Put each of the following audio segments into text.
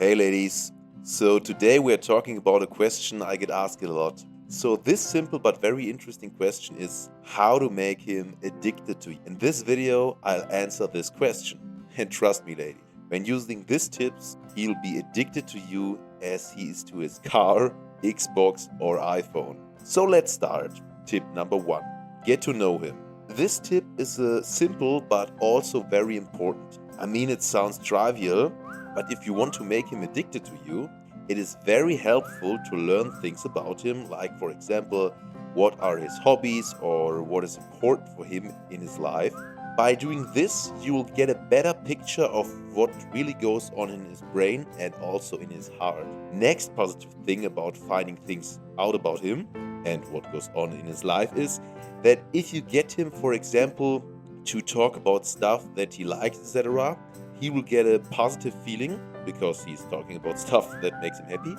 Hey ladies, so today we are talking about a question I get asked a lot. So this simple but very interesting question is how to make him addicted to you. In this video, I'll answer this question. And trust me lady, when using these tips, he'll be addicted to you as he is to his car, Xbox or iPhone. So let's start. Tip number 1. Get to know him. This tip is simple but also very important. I mean, it sounds trivial, but if you want to make him addicted to you, it is very helpful to learn things about him, like, for example, what are his hobbies or what is important for him in his life. By doing this, you will get a better picture of what really goes on in his brain and also in his heart. Next positive thing about finding things out about him and what goes on in his life is that if you get him, for example, to talk about stuff that he likes, etc., he will get a positive feeling because he's talking about stuff that makes him happy.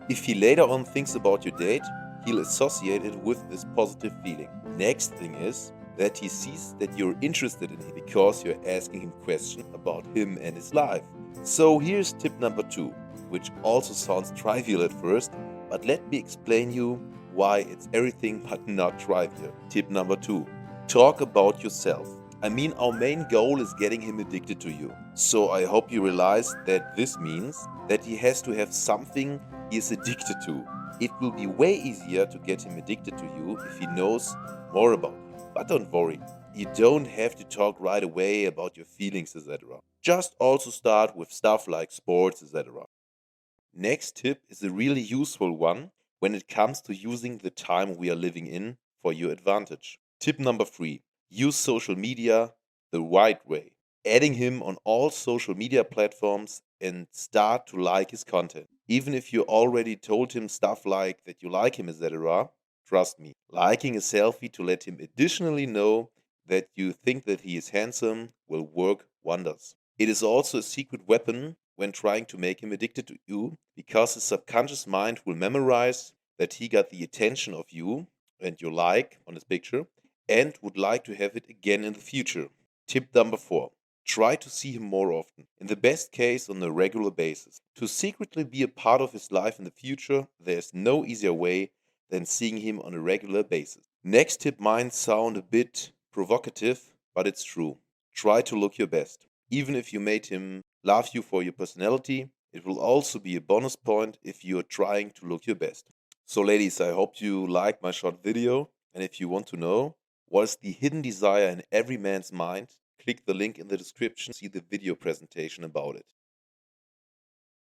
If he later on thinks about your date, he'll associate it with this positive feeling. Next thing is that he sees that you're interested in him because you're asking him questions about him and his life. So here's tip number 2, which also sounds trivial at first, but let me explain you why it's everything but not trivial. Tip number 2, talk about yourself. I mean, our main goal is getting him addicted to you. So I hope you realize that this means that he has to have something he is addicted to. It will be way easier to get him addicted to you if he knows more about you. But don't worry, you don't have to talk right away about your feelings, etc. Just also start with stuff like sports, etc. Next tip is a really useful one when it comes to using the time we are living in for your advantage. Tip number 3. Use social media the right way. Adding him on all social media platforms and start to like his content. Even if you already told him stuff like that you like him, etc., trust me, liking a selfie to let him additionally know that you think that he is handsome will work wonders. It is also a secret weapon when trying to make him addicted to you because his subconscious mind will memorize that he got the attention of you and your like on his picture and would like to have it again in the future. Tip number 4. Try to see him more often, in the best case on a regular basis. To secretly be a part of his life in the future, there's no easier way than seeing him on a regular basis. Next tip might sound a bit provocative, but it's true. Try to look your best. Even if you made him love you for your personality, it will also be a bonus point if you are trying to look your best. So ladies, I hope you liked my short video, and if you want to know what is the hidden desire in every man's mind, click the link in the description to see the video presentation about it.